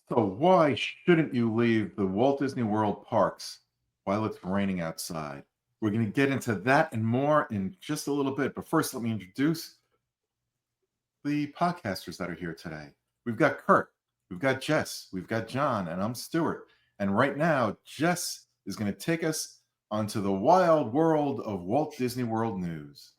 So why shouldn't you leave the Walt Disney World parks while it's raining outside? We're going to get into that and more in just a little bit. But first, let me introduce the podcasters that are here today. We've got Kurt, we've got Jess, we've got John, and I'm Stuart. And right now, Jess is going to take us onto the wild world of Walt Disney World news.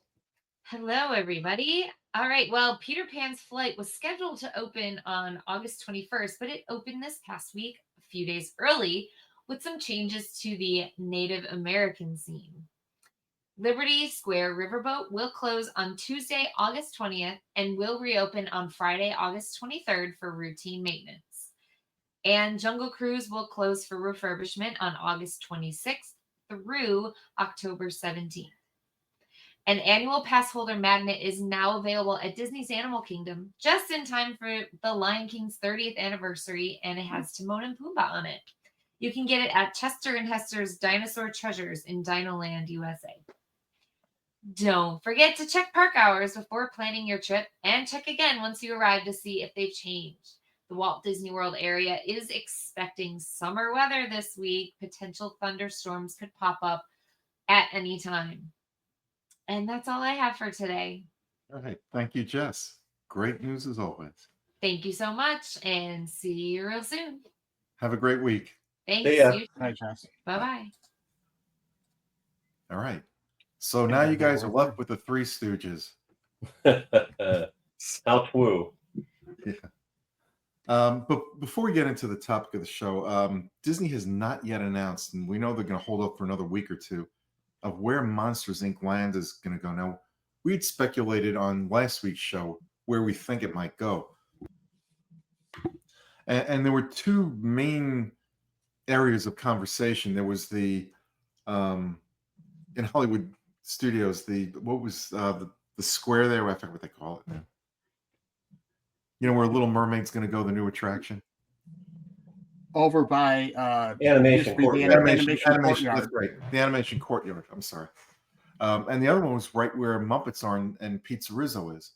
Hello, everybody. All right. Well, Peter Pan's flight was scheduled to open on August 21st, but it opened this past week, a few days early, with some changes to the Native American scene. Liberty Square Riverboat will close on Tuesday, August 20th, and will reopen on Friday, August 23rd for routine maintenance. And Jungle Cruise will close for refurbishment on August 26th through October 17th. An annual pass holder magnet is now available at Disney's Animal Kingdom just in time for the Lion King's 30th anniversary, and it has Timon and Pumbaa on it. You can get it at Chester and Hester's Dinosaur Treasures in Dinoland, USA. Don't forget to check park hours before planning your trip, and check again once you arrive to see if they've changed. The Walt Disney World area is expecting summer weather this week. Potential thunderstorms could pop up at any time. And that's all I have for today. All right. Thank you, Jess. Great news as always. Thank you so much, and see you real soon. Have a great week. Thanks. See ya. Bye, Jess. bye. All right. So now you guys are left with the Three Stooges. How woo. Yeah. But before we get into the topic of the show, Disney has not yet announced, and we know they're going to hold up for another week or two, of where Monsters Inc. Land is going to go. Now, we'd speculated on last week's show where we think it might go. And there were two main areas of conversation. There was the, in Hollywood Studios, the square there, I forget what they call it now. You know, where Little Mermaid's going to go, the new attraction? Over by Animation Courtyard. Animation Courtyard. That's right. The Animation Courtyard. I'm sorry. And the other one was right where Muppets are and Pizza Rizzo is.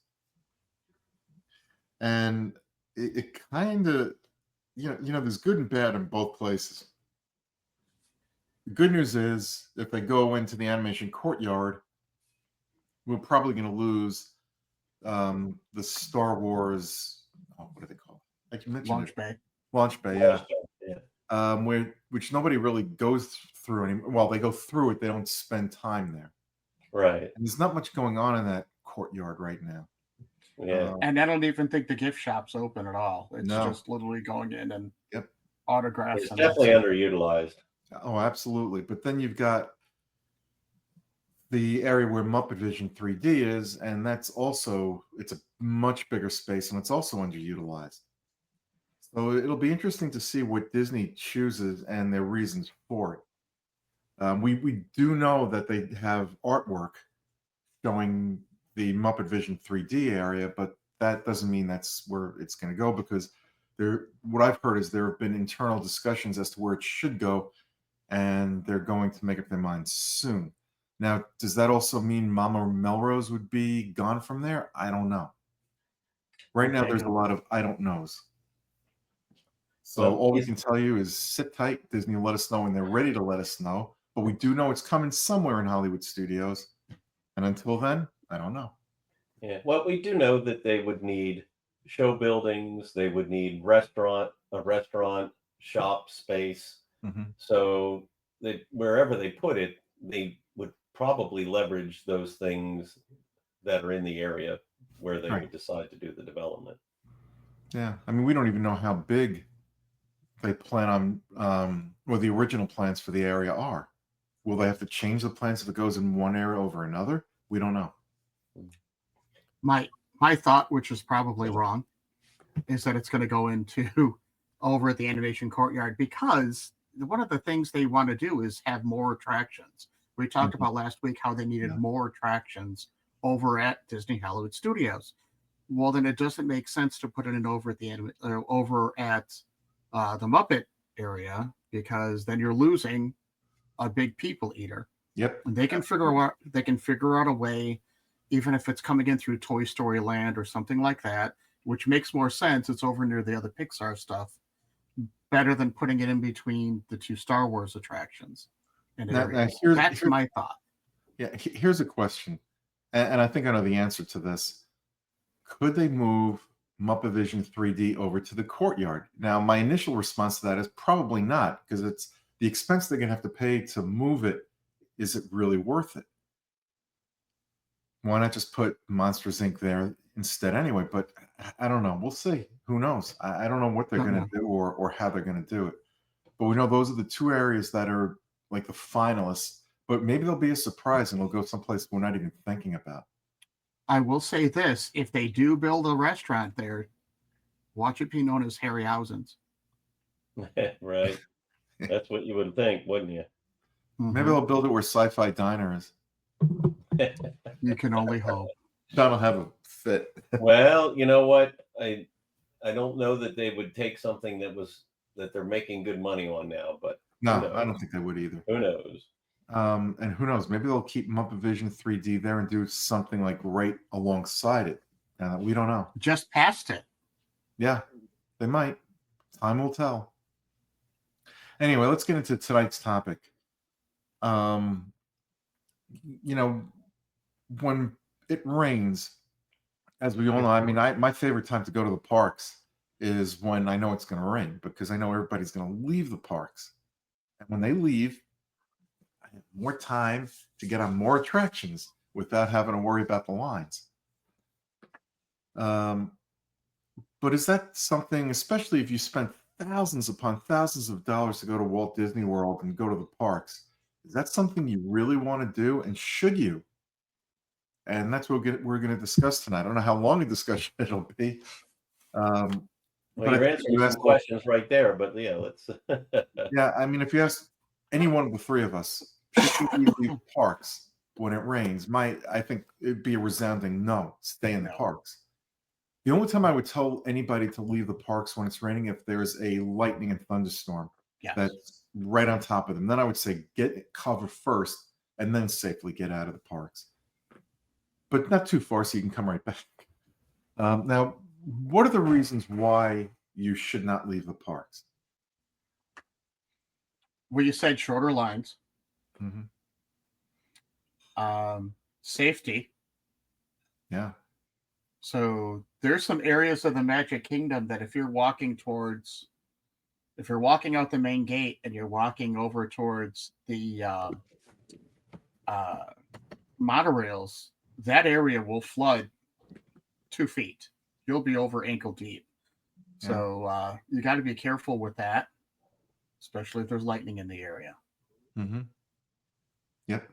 And it kind of, you know, there's good and bad in both places. The good news is if they go into the Animation Courtyard, we're probably going to lose the Star Wars. What do they call it? Like you mentioned, Launch Bay, yeah. Which nobody really goes through anymore. Well, they go through it; they don't spend time there. Right. And there's not much going on in that courtyard right now. Yeah. And I don't even think the gift shop's open at all. It's just literally going in and autographs. It's definitely underutilized. Oh, absolutely. But then you've got the area where Muppet Vision 3D is, and it's a much bigger space, and it's also underutilized. So it'll be interesting to see what Disney chooses and their reasons for it. We do know that they have artwork showing the Muppet Vision 3D area, but that doesn't mean that's where it's going to go, because what I've heard is there have been internal discussions as to where it should go, and they're going to make up their minds soon. Now, does that also mean Mama Melrose would be gone from there? I don't know. Right now, there's a lot of I don't knows. So all we can tell you is sit tight. Disney will let us know when they're ready to let us know. But we do know it's coming somewhere in Hollywood Studios. And until then, I don't know. Yeah. Well, we do know that they would need show buildings. They would need a restaurant, shop space. Mm-hmm. So wherever they put it, they would probably leverage those things that are in the area where they would decide to do the development. Yeah. I mean, we don't even know how big they plan on, or the original plans for the area are. Will they have to change the plans if it goes in one area over another? We don't know. My thought, which is probably wrong, is that it's going to go into over at the Animation Courtyard, because one of the things they want to do is have more attractions. We talked about last week how they needed more attractions over at Disney Hollywood Studios. Well, then it doesn't make sense to put it in over at the Muppet area, because then you're losing a big people eater. Yep. And they can figure out a way, even if it's coming in through Toy Story Land or something like that, which makes more sense. It's over near the other Pixar stuff. better than putting it in between the two Star Wars attractions and Now, areas. here's That's my thought. yeah. Here's a question, and I think I know the answer to this. Could they move Muppet Vision 3D over to the courtyard? Now, my initial response to that is probably not, because it's the expense they're going to have to pay to move it. Is it really worth it? Why not just put Monsters Inc. there instead anyway? But I don't know. We'll see. Who knows? I don't know what they're Don't going know. to do or how they're going to do it. But we know those are the two areas that are like the finalists. But maybe there'll be a surprise and it'll go someplace we're not even thinking about. I will say this: if they do build a restaurant there, watch it be known as Harryhausen's. Right. That's what you would think, wouldn't you? Maybe Mhm. they'll build it where Sci-Fi Diner is. You can only hope. John will have a fit. Well, you know what? I don't know that they would take something that they're making good money on now, but No, who knows? I don't think they would either. Who knows? And who knows? Maybe they'll keep Muppet Vision 3D there and do something like right alongside it. We don't know. Just past it. Yeah, they might. Time will tell. Anyway, let's get into tonight's topic. You know, when it rains, as we all know, I mean, my favorite time to go to the parks is when I know it's going to rain, because I know everybody's going to leave the parks. And when they leave, I have more time to get on more attractions without having to worry about the lines. But is that something, especially if you spent thousands upon thousands of dollars to go to Walt Disney World and go to the parks, is that something you really want to do? And should you? And that's what we're going to discuss tonight. I don't know how long a discussion it'll be. Well, But I you're think answering you some asked, questions right there, but yeah, let's. yeah, I mean, if you ask any one of the three of us, should we leave parks when it rains? I think it'd be a resounding no. Stay in the No. parks. The only time I would tell anybody to leave the parks when it's raining, if there's a lightning and thunderstorm Yes. that's right on top of them, then I would say get cover first and then safely get out of the parks. But not too far so you can come right back. Now, what are the reasons why you should not leave the parks? Well, you said shorter lines, Mm-hmm. safety. Yeah. So there's some areas of the Magic Kingdom that if you're walking out the main gate and you're walking over towards the monorails, that area will flood 2 feet. You'll be over ankle deep. So you got to be careful with that, especially if there's lightning in the area. Mm-hmm. Yep.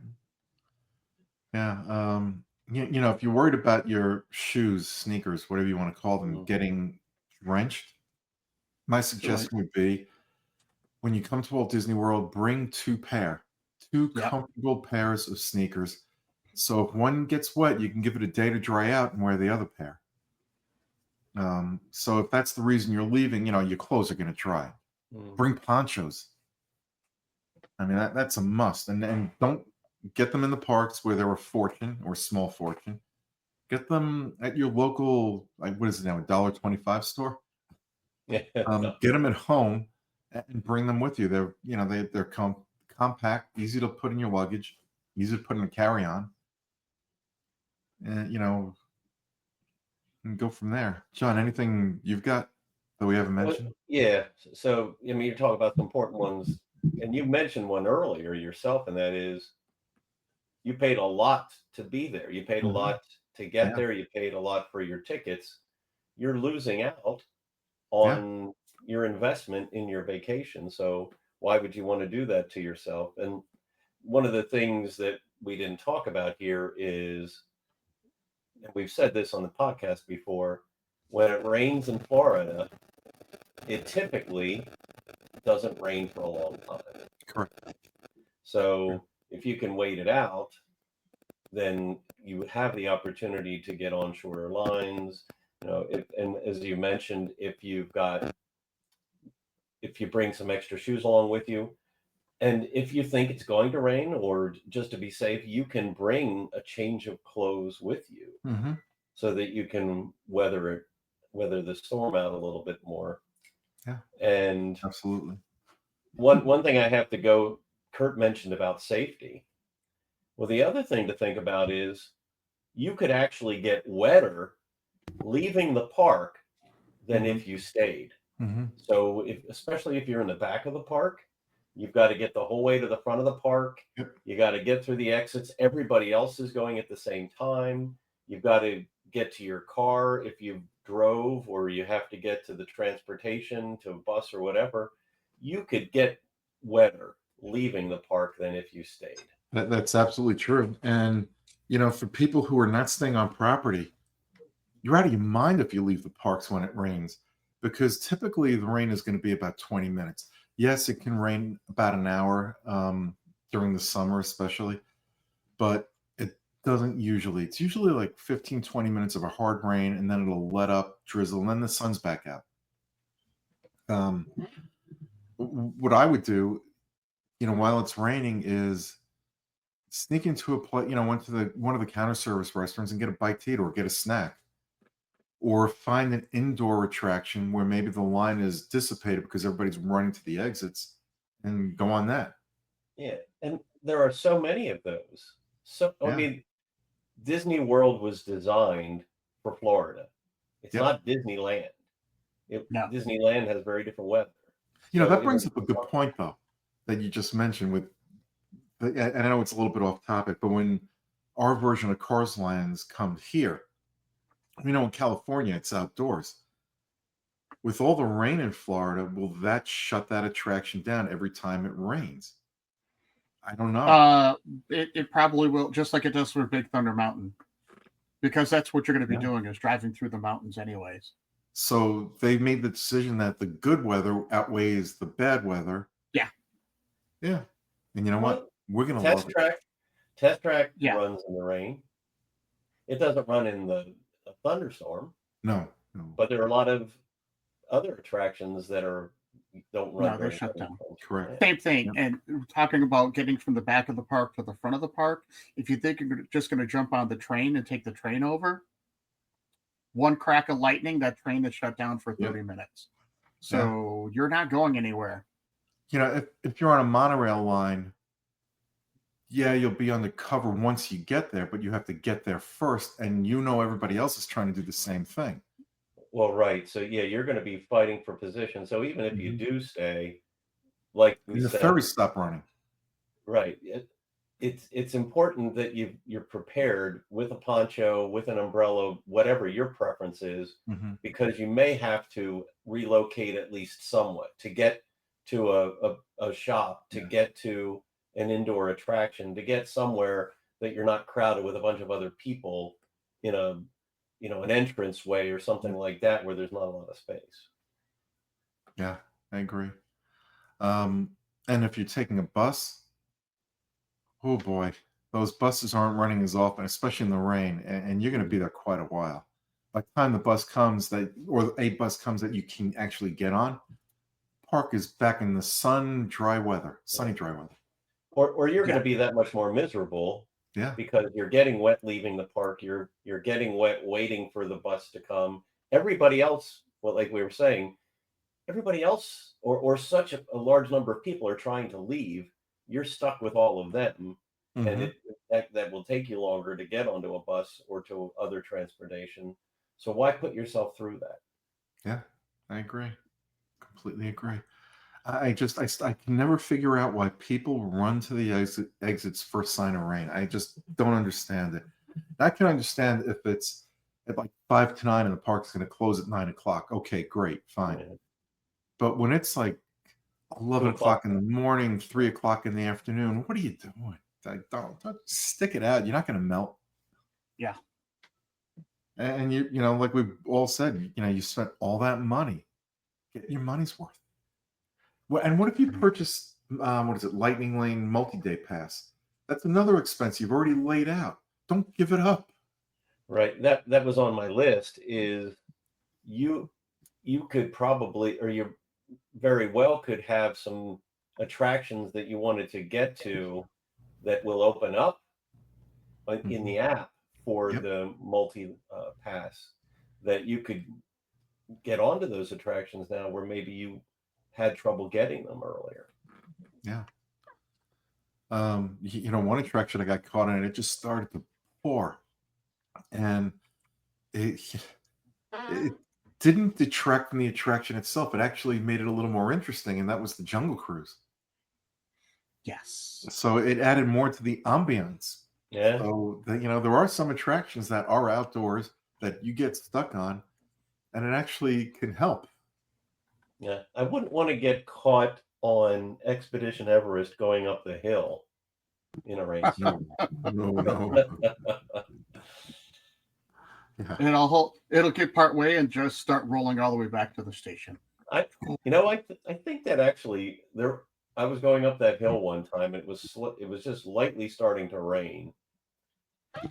Yeah. You know, if you're worried about your shoes, sneakers, whatever you want to call them, getting drenched, my suggestion would be when you come to Walt Disney World, bring two Yep. comfortable pairs of sneakers. So if one gets wet, you can give it a day to dry out and wear the other pair. So if that's the reason you're leaving, you know, your clothes are going to dry. Bring ponchos. I mean, that's a must. And don't get them in the parks where they're a fortune or small fortune. Get them at your local, like, what is it now, $1.25 store? Yeah. Get them at home and bring them with you. They're compact, easy to put in your luggage, easy to put in a carry-on, and and go from there. John, anything you've got that we haven't mentioned? Yeah. So, I mean, you're talking about the important ones, and you mentioned one earlier yourself, and that is you paid a lot to be there. You paid a lot to get there. You paid a lot for your tickets. You're losing out on your investment in your vacation. So why would you want to do that to yourself? And one of the things that we didn't talk about here is, and we've said this on the podcast before, when it rains in Florida, it typically doesn't rain for a long time. Correct. So if you can wait it out, then you have the opportunity to get on shorter lines. And as you mentioned, if you bring some extra shoes along with you, and if you think it's going to rain, or just to be safe, you can bring a change of clothes with you so that you can weather the storm out a little bit more. Yeah, And absolutely. one thing I have to go, Kurt mentioned about safety. Well, the other thing to think about is you could actually get wetter leaving the park than Mhm. if you stayed. Mhm. So especially if you're in the back of the park, you've got to get the whole way to the front of the park. Yep. You got to get through the exits. Everybody else is going at the same time. You've got to get to your car if you drove, or you have to get to the transportation, to a bus or whatever. You could get wetter leaving the park than if you stayed. That's absolutely true. And for people who are not staying on property, you're out of your mind if you leave the parks when it rains, because typically the rain is going to be about 20 minutes. Yes, it can rain about an hour during the summer, especially, but it doesn't usually. It's usually like 15, 20 minutes of a hard rain, and then it'll let up, drizzle, and then the sun's back out. Um, what I would do, while it's raining, is sneak into a place, went to one of the counter service restaurants and get a bite to eat or get a snack, or find an indoor attraction where maybe the line is dissipated because everybody's running to the exits, and go on that. Yeah, and there are so many of those. So I Yeah. mean, Disney World was designed for Florida. It's Yep. not Disneyland. No. Disneyland has very different weather. So That it was brings up a good point, though, that you just mentioned and I know it's a little bit off topic, but when our version of Cars Lands comes here, in California, it's outdoors. With all the rain in Florida, will that shut that attraction down every time it rains? I don't know. It probably will, just like it does for Big Thunder Mountain, because that's what you're going to be Yeah. doing, is driving through the mountains anyways. So they made the decision that the good weather outweighs the bad weather. Yeah. Yeah. And you know Well, what? We're going to Test love it. Track Yeah. runs in the rain. It doesn't run in the thunderstorm, No. but there are a lot of other attractions that don't run No, they're during shut down. thunderstorms. Correct. Same thing. Yep. And talking about getting from the back of the park to the front of the park, if you think you're just going to jump on the train and take the train over, one crack of lightning, that train is shut down for 30 minutes. So you're not going anywhere. If you're on a monorail line, yeah, you'll be on the cover once you get there, but you have to get there first, and everybody else is trying to do the same thing. Well, right. So yeah, you're going to be fighting for position. So even if you Mhm. do stay, like we The said, ferries stop running. right. It's important that you're prepared with a poncho, with an umbrella, whatever your preference is, Mhm. because you may have to relocate at least somewhat to get to a shop, to Yeah. get to an indoor attraction, to get somewhere that you're not crowded with a bunch of other people in an entrance way or something like that where there's not a lot of space. Yeah, I agree. And if you're taking a bus, oh boy, those buses aren't running as often, especially in the rain, and you're going to be there quite a while. By the time the bus comes or a bus comes that you can actually get on, park is back in the sunny, dry weather. Or you're going Yeah. to be that much more miserable Yeah. because you're getting wet leaving the park. You're getting wet waiting for the bus to come. Everybody else, well, like we were saying, everybody else or such a large number of people are trying to leave. You're stuck with all of them, and Mhm. that will take you longer to get onto a bus or to other transportation. So why put yourself through that? Yeah, I agree. Completely agree. I can never figure out why people run to the exits first sign of rain. I just don't understand it. I can understand if it's at like 5 to 9 and the park's going to close at 9 o'clock. Okay, great, fine. Yeah. But when it's like 11 2 o'clock. o'clock in the morning, 3 o'clock in the afternoon, what are you doing? Don't stick it out. You're not going to melt. Yeah. And like we've all said, you spent all that money. Get your money's worth. Well, and what if you purchase what is it, Lightning Lane multi-day pass? That's another expense you've already laid out. Don't give it up. Right. That was on my list. Is you could probably, or you very well could have some attractions that you wanted to get to that will open up in Mhm. the app for Yep. the multi pass that you could get onto those attractions now where maybe you had trouble getting them earlier. Yeah. One attraction I got caught in, it just started to pour, and it it didn't detract from the attraction itself. It actually made it a little more interesting, and that was the Jungle Cruise. Yes. So it added more to the ambiance. Yeah. So there are some attractions that are outdoors that you get stuck on, and it actually can help. Yeah. I wouldn't want to get caught on Expedition Everest going up the hill in a rainstorm. No, no. Yeah. It'll get part way and just start rolling all the way back to the station. I think that actually there. I was going up that hill one time. It was just lightly starting to rain,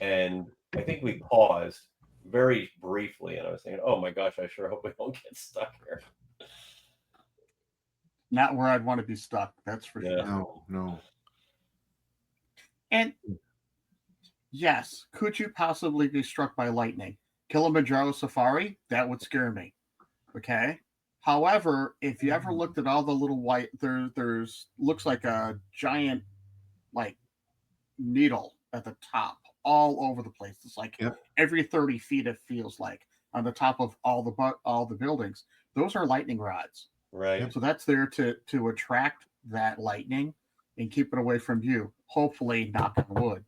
and I think we paused very briefly, and I was thinking, "Oh my gosh, I sure hope we don't get stuck here." Not where I'd want to be stuck, that's for Yeah. sure. No. And yes, could you possibly be struck by lightning? Kilimanjaro Safari, that would scare me. Okay. However, if you ever looked at all the little white, there's looks like a giant like needle at the top, all over the place. It's like Yep. every 30 feet, it feels like on the top of all the buildings. Those are lightning rods. Right. So that's there to attract that lightning and keep it away from you. Hopefully, knock on wood.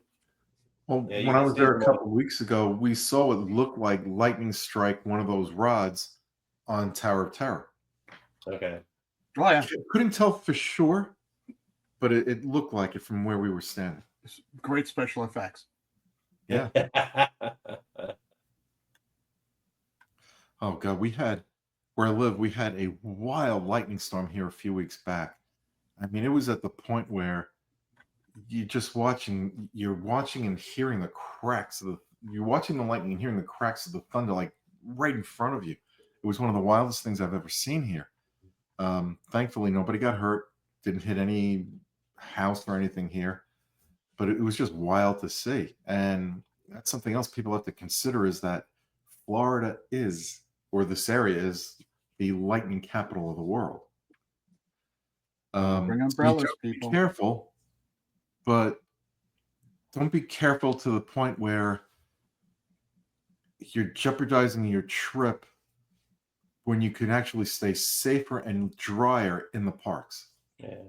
Well, Yeah, you when I can was see there it a couple of weeks ago, we saw what looked like lightning strike one of those rods on Tower of Terror. Okay. Oh yeah, Couldn't tell for sure, but it looked like it from where we were standing. great special effects. Yeah. Oh God, where I live, we had a wild lightning storm here a few weeks back. I mean, it was at the point where you're watching and hearing the cracks of you're watching the lightning and hearing the cracks of the thunder like right in front of you. It was one of the wildest things I've ever seen here. Thankfully, nobody got hurt, didn't hit any house or anything here, but it was just wild to see. And that's something else people have to consider is that Florida is, or this area is, the lightning capital of the world. Bring So umbrellas, you gotta people. be careful, but don't be careful to the point where you're jeopardizing your trip when you can actually stay safer and drier in the parks. Yeah.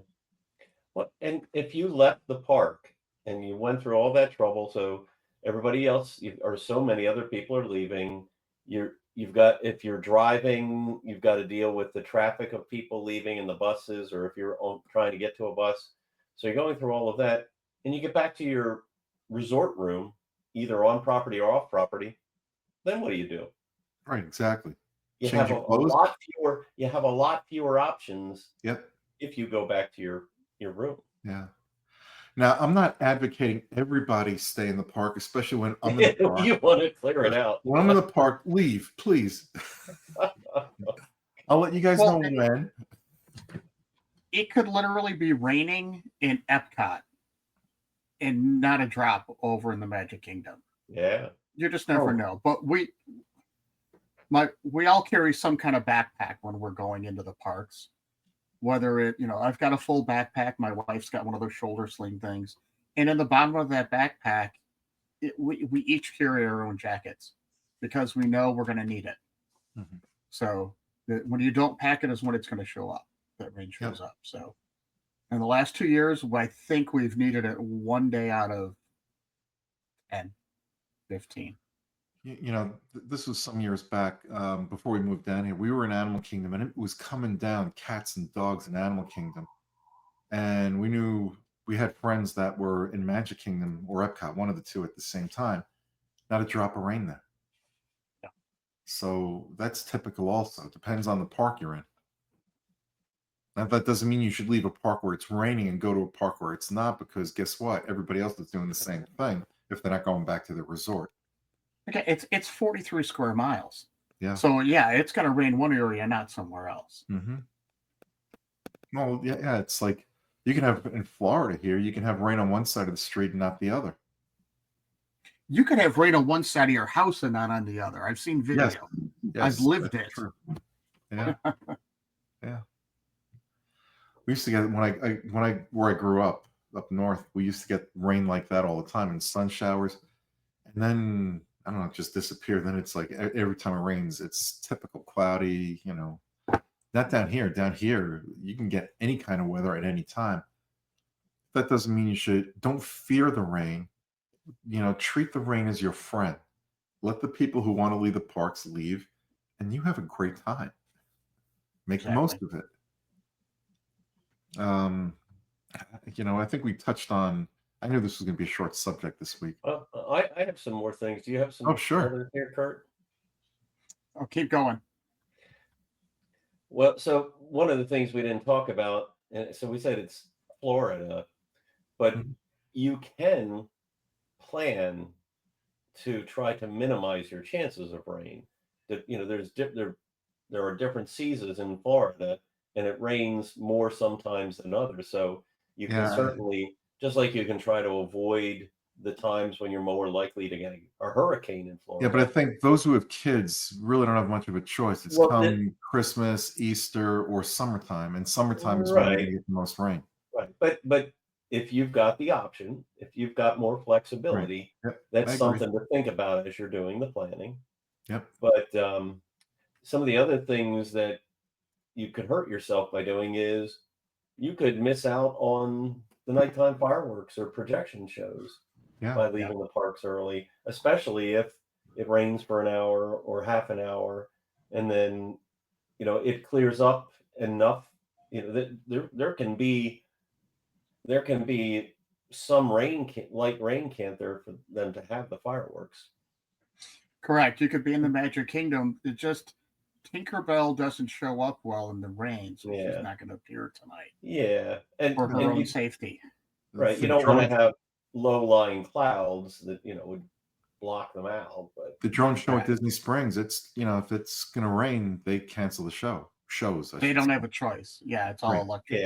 Well, and if you left the park and you went through all that trouble, so everybody else or so many other people are leaving, you've got if you're driving, you've got to deal with the traffic of people leaving in the buses, or if you're trying to get to a bus. So you're going through all of that, and you get back to your resort room, either on property or off property. Then what do you do? Right, exactly. You Change have your a clothes. lot fewer. You have a lot fewer options Yep. if you go back to your room. Yeah. Now, I'm not advocating everybody stay in the park, especially when I'm in the park. You want to clear it out. When I'm in the park, leave, please. I'll let you guys know when. It could literally be raining in Epcot and not a drop over in the Magic Kingdom. Yeah. You just never know. But we all carry some kind of backpack when we're going into the parks. Whether I've got a full backpack, my wife's got one of those shoulder sling things, and in the bottom of that backpack, we each carry our own jackets because we know we're going to need it. Mhm. So when you don't pack it is when it's going to show up. That rain shows up. So in the last 2 years, I think we've needed it one day out of 10, 15. This was some years back before we moved down here. We were in Animal Kingdom, and it was coming down cats and dogs in Animal Kingdom. And we knew we had friends that were in Magic Kingdom or Epcot, one of the two at the same time. Not a drop of rain there. Yeah. So that's typical also. It depends on the park you're in. Now, that doesn't mean you should leave a park where it's raining and go to a park where it's not, because guess what? Everybody else is doing the same thing if they're not going back to the resort. Okay, it's 43 square miles. Yeah. So yeah, it's going to rain one area, not somewhere else. Mm-hmm. Well, yeah. It's like you can have in Florida here. You can have rain on one side of the street and not the other. You could have rain on one side of your house and not on the other. I've seen video. Yes. I've lived that's it. True. Yeah. Yeah. We used to get where I grew up north. We used to get rain like that all the time and sun showers, and then I don't know, it just disappeared. Then it's like every time it rains, it's typical cloudy. Not down here. Down here, you can get any kind of weather at any time. That doesn't mean don't fear the rain. Treat the rain as your friend. Let the people who want to leave the parks leave, and you have a great time. Make the most of it. I think we touched on. I knew this was going to be a short subject this week. I have some more things. Do you have some? Oh, sure. Others here, Kurt? I'll keep going. Well, so one of the things we didn't talk about, and so we said it's Florida, but you can plan to try to minimize your chances of rain. There are different seasons in Florida, and it rains more sometimes than others. So you can certainly, just like you can try to avoid the times when you're more likely to get a hurricane in Florida. Yeah, but I think those who have kids really don't have much of a choice. It's Christmas, Easter, or summertime, and summertime is when you get the most rain. Right, but if you've got the option, if you've got more flexibility, that's something to think about as you're doing the planning. Yep. But some of the other things that you could hurt yourself by doing is you could miss out on the nighttime fireworks or projection shows by leaving the parks early, especially if it rains for an hour or half an hour, and then it clears up enough. There can be some light rain can't there for them to have the fireworks. Correct. You could be in the Magic Kingdom. It just Tinkerbell doesn't show up well in the rain, so she's not going to appear tonight. Yeah, for her own safety. Right. You don't want to have low-lying clouds that would block them out. But the drone show at Disney Springs, it's if it's going to rain, they cancel the shows. They don't have a choice. Yeah, it's all electric.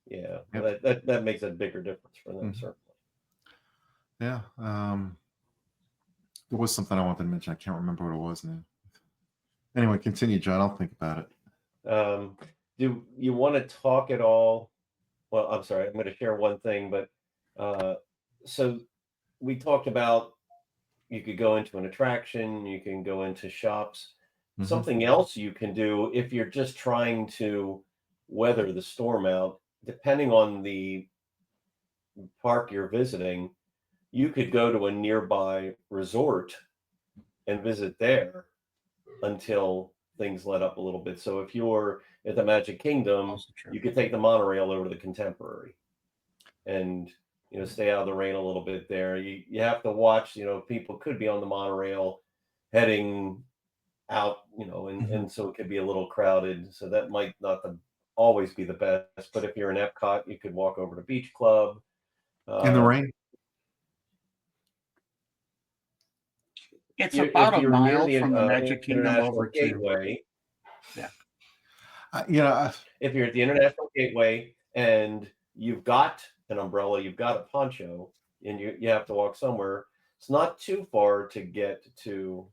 Yeah. Well, that makes a bigger difference for them, certainly. Yeah. There was something I wanted to mention. I can't remember what it was now. Anyway, continue, John. I'll think about it. Do you want to talk at all? Well, I'm sorry. I'm going to share one thing, but so we talked about you could go into an attraction, you can go into shops. Something else you can do if you're just trying to weather the storm out, depending on the park you're visiting, you could go to a nearby resort and visit there until things let up a little bit. So if you're at the Magic Kingdom, you could take the monorail over to the Contemporary and stay out of the rain a little bit there. You have to watch, people could be on the monorail heading out, and so it could be a little crowded. So that might not always be the best. But if you're in Epcot, you could walk over to Beach Club. In the rain? It's about a mile from the Magic Kingdom over Gateway. Yeah. If you're at the International Gateway and you've got an umbrella, you've got a poncho, and you have to walk somewhere, it's not too far to get to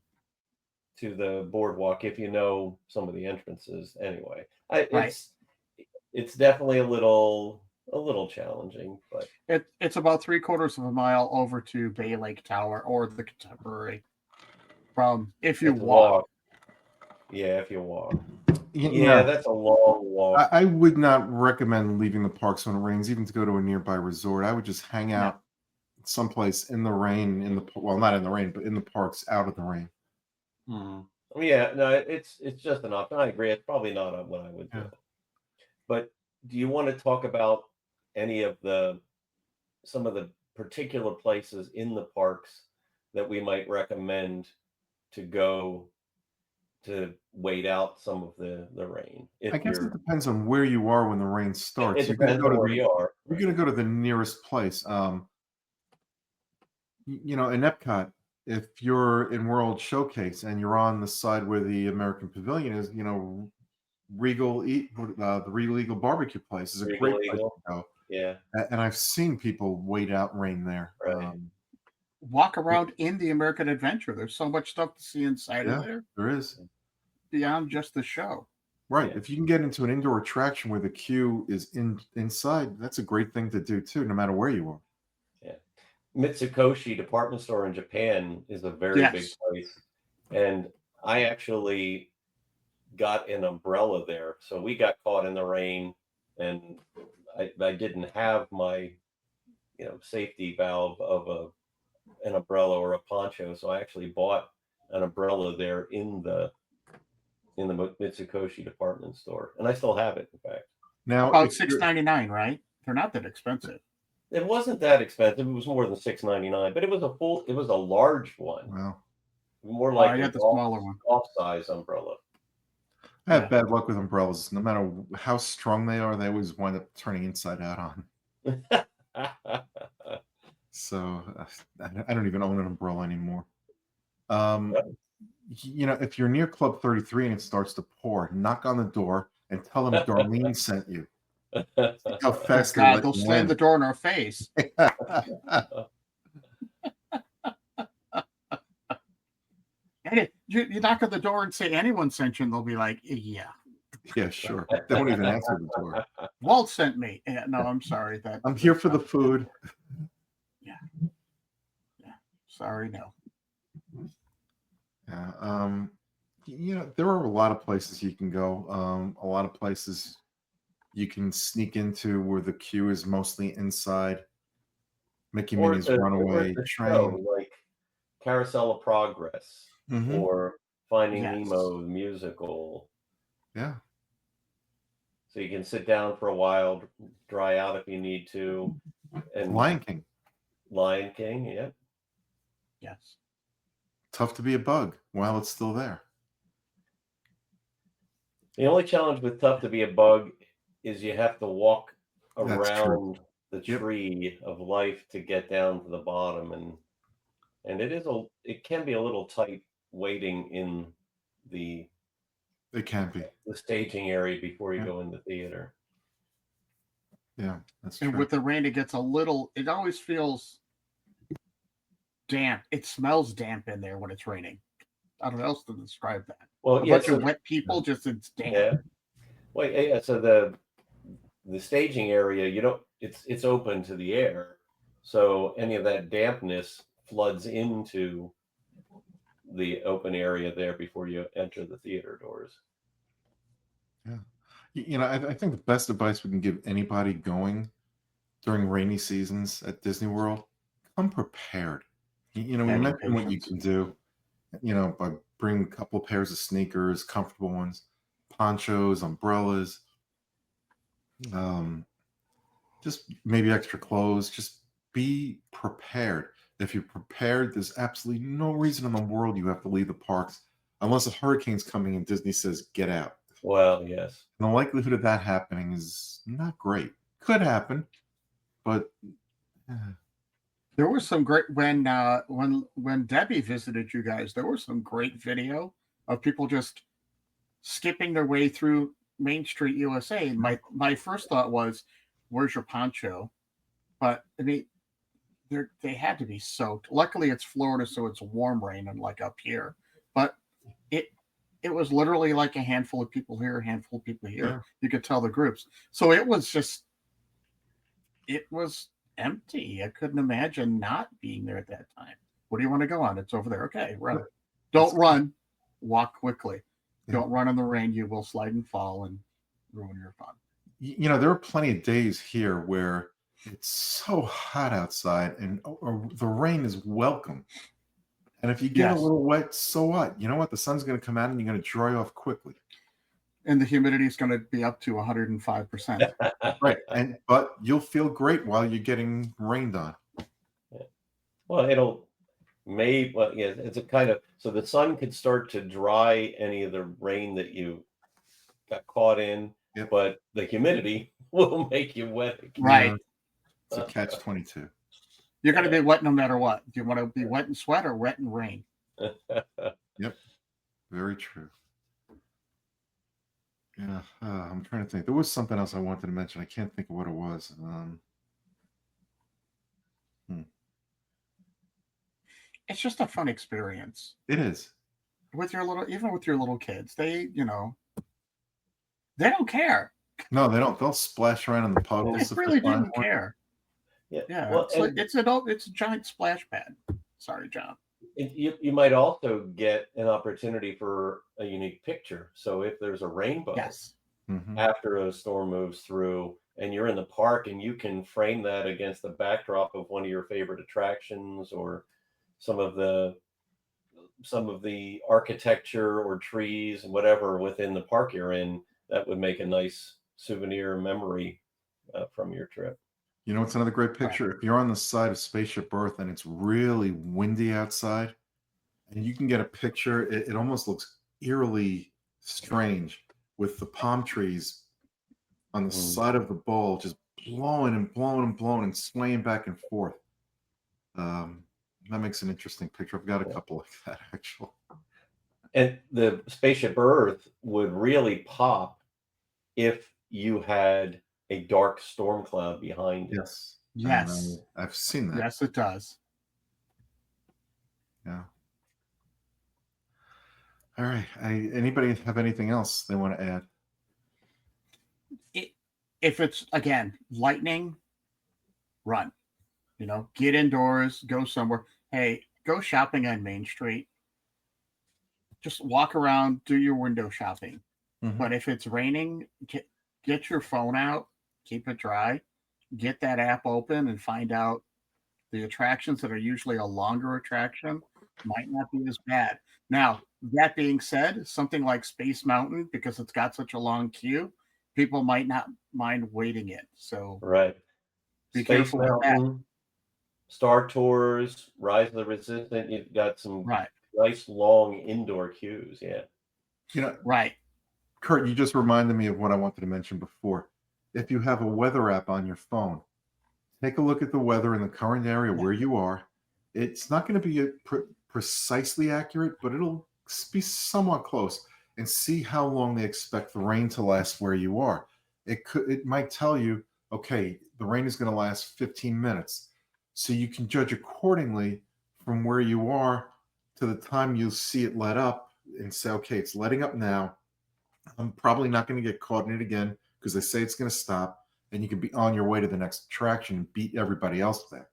the boardwalk if you know some of the entrances anyway. It's definitely a little challenging, but it's about 3/4 of a mile over to Bay Lake Tower or the Contemporary. If you walk. Yeah, if you walk. Yeah, that's a long walk. I would not recommend leaving the parks when it rains, even to go to a nearby resort. I would just hang out someplace in the rain, not in the rain, but in the parks out of the rain. Yeah, no, it's just an option. I agree. It's probably not what I would do. But do you want to talk about some of the particular places in the parks that we might recommend to go to wait out some of the rain? I guess it depends on where you are when the rain starts. It depends on where you are. You're going to go to the nearest place. In Epcot, if you're in World Showcase and you're on the side where the American Pavilion is, the Regal Eagle Barbecue place is a great place to go. Yeah. And I've seen people wait out rain there. Right. walk around in the American Adventure. There's so much stuff to see inside of Yeah, there there is. beyond just the show. Right. Yeah. If you can get into an indoor attraction where the queue is inside, that's a great thing to do too, no matter where you are. Yeah. Mitsukoshi department store in Japan is a very big Yes. place. And I actually got an umbrella there. So we got caught in the rain and I didn't have my, safety valve of an umbrella or a poncho. So I actually bought an umbrella there in the Mitsukoshi department store. And I still have it, in fact. Now, About if you're, $6.99, right? They're not that expensive. It wasn't that expensive. It was more than $6.99, but it was a large one. well, More I like had an the smaller one. off-size umbrella. I have Yeah. bad luck with umbrellas. No matter how strong they are, they always wind up turning inside out on. So I don't even own an umbrella anymore. If you're near Club 33 and it starts to pour, knock on the door and tell them Darlene sent you. See how Oh, fast they God, let they'll you slam in. the door in our face. Hey, you knock on the door and say anyone sent you, and they'll be like, yeah, Yeah, sure. They won't even answer the door. Walt sent me. Yeah, no, I'm sorry. I'm here for the food. Yeah. Sorry, no. Yeah. There are a lot of places you can go. A lot of places you can sneak into where the queue is mostly inside. Mickey Or Minnie's the Runaway show, Train. like Carousel of Progress, Mhm. or Finding Yes. Nemo the musical. Yeah. So you can sit down for a while, dry out if you need to. And Lion King. Lion King, yeah. Yes. Tough to be a bug while it's still there. The only challenge with Tough to Be a Bug is you have to walk That's true. around the Yep. tree of life to get down to the bottom, and it can be a little tight waiting in the It can be. staging area before you Yeah. go in the theater. Yeah, that's And true. with the rain, it always feels damp. It smells damp in there when it's raining. I don't know how else to describe that. Well, A yeah, bunch of wet people, just it's damp. yeah. Well, yeah. So the staging area, it's open to the air, so any of that dampness floods into the open area there before you enter the theater doors. Yeah. I think the best advice we can give anybody going during rainy seasons at Disney World, come prepared. We Have mentioned what you patience. can do, by bringing a couple of pairs of sneakers, comfortable ones, ponchos, umbrellas, just maybe extra clothes. Just be prepared. If you're prepared, there's absolutely no reason in the world you have to leave the parks unless a hurricane's coming and Disney says, get out. Well, yes. And the likelihood of that happening is not great. Could happen, but There was some great when Debbie visited you guys. There was some great video of people just skipping their way through Main Street, USA. And my first thought was, "Where's your poncho?" But I mean, they had to be soaked. Luckily, it's Florida, so it's warm rain, unlike up here. But it was literally like a handful of people here, a handful of people here. Yeah. You could tell the groups. So it was empty. I couldn't imagine not being there at that time. What do you want to go on? It's over there. Okay, run. Yeah. Don't run. Walk quickly. Yeah. Don't run in the rain. You will slide and fall and ruin your fun. There are plenty of days here where it's so hot outside and the rain is welcome. And if you get a Yes. little wet, so what? You know what? The sun's going to come out and you're going to dry off quickly. And the humidity is going to be up to 105%. Right. But you'll feel great while you're getting rained on. Well, yeah, it's a kind of, so the sun could start to dry any of the rain that you got caught in, Yep. but the humidity will make you wet again. Right. It's a catch-22. You're going to be wet no matter what. Do you want to be wet in sweat or wet in rain? Yep. Very true. Yeah. I'm trying to think. There was something else I wanted to mention. I can't think of what it was. it's just a fun experience It is. with your even with your little kids. They they don't care. No, they don't. They'll splash around in the They puddles if really they're fine didn't for it. care. Yeah. Yeah, Well, it's like and it's a giant splash pad. Sorry, John. you might also get an opportunity for a unique picture. So if there's a rainbow Yes. Mhm. after a storm moves through and you're in the park and you can frame that against the backdrop of one of your favorite attractions or some of the architecture or trees and whatever within the park you're in, that would make a nice souvenir memory from your trip. You know, it's another great Right. picture. If you're on the side of Spaceship Earth and it's really windy outside, and you can get a picture, it almost looks eerily strange with the palm trees on the Mm. side of the bowl just blowing and blowing and blowing and swaying back and forth. That makes an interesting picture. I've got a Yeah. couple like that actually. And the Spaceship Earth would really pop if you had a dark storm cloud behind it. Yes. Yes. I've seen that. Yes, it does. Yeah. All right. Anybody have anything else they want to add? If it's again lightning, run. Get indoors, go somewhere. Hey, go shopping on Main Street. Just walk around, do your window shopping. Mhm. But if it's raining, get your phone out, keep it dry, get that app open, and find out the attractions that are usually a longer attraction might not be as bad. Now, that being said, something like Space Mountain, because it's got such a long queue, people might not mind waiting it. So Right. be Space careful with that. Mountain, Star Tours, Rise of the Resistant. You've got some Right. nice long indoor queues. Yeah. You know, Right. Kurt, you just reminded me of what I wanted to mention before. If you have a weather app on your phone, take a look at the weather in the current area where you are. It's not going to be precisely accurate, but it'll be somewhat close, and see how long they expect the rain to last where you are. It might tell you, okay, the rain is going to last 15 minutes. So you can judge accordingly from where you are to the time you'll see it let up and say, okay, it's letting up now. I'm probably not going to get caught in it again because they say it's going to stop, and you can be on your way to the next attraction and beat everybody else there.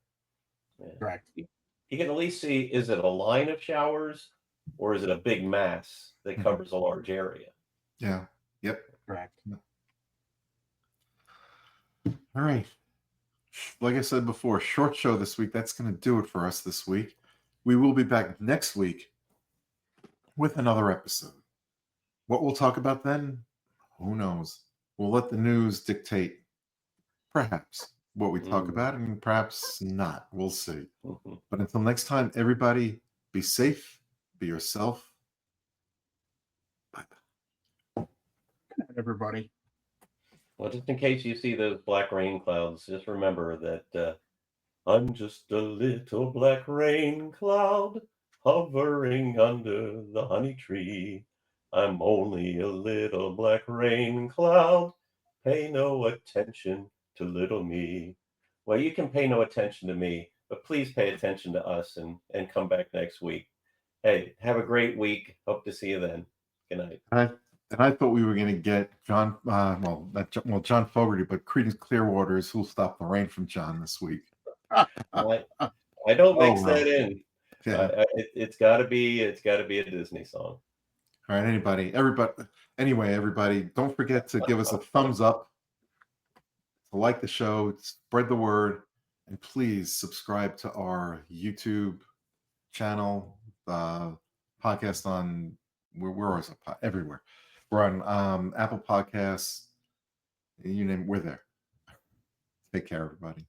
Yeah. Correct. You can at least see, is it a line of showers or is it a big mass that Mhm. covers a large area? Yeah. Yep. Correct. All right. Like I said before, short show this week. That's going to do it for us this week. We will be back next week with another episode. What we'll talk about then, who knows? We'll let the news dictate, perhaps, what we talk about, and perhaps not. We'll see. Mhm. But until next time, everybody, be safe, be yourself. Bye. Good night, everybody. Well, just in case you see those black rain clouds, just remember that I'm just a little black rain cloud hovering under the honey tree. I'm only a little black rain cloud. Pay no attention to little me. Well, you can pay no attention to me, but please pay attention to us and come back next week. Hey, have a great week. Hope to see you then. Good night. I thought we were going to get John, John Fogerty, but Creedence Clearwater is Who'll Stop the Rain from John this week. I don't mix well. that in. Yeah. It's got to be a Disney song. All right, everybody, don't forget to give us a thumbs up, to like the show, spread the word, and please subscribe to our YouTube channel, podcast on, we're always everywhere. We're on Apple Podcasts, you name it, we're there. Take care, everybody.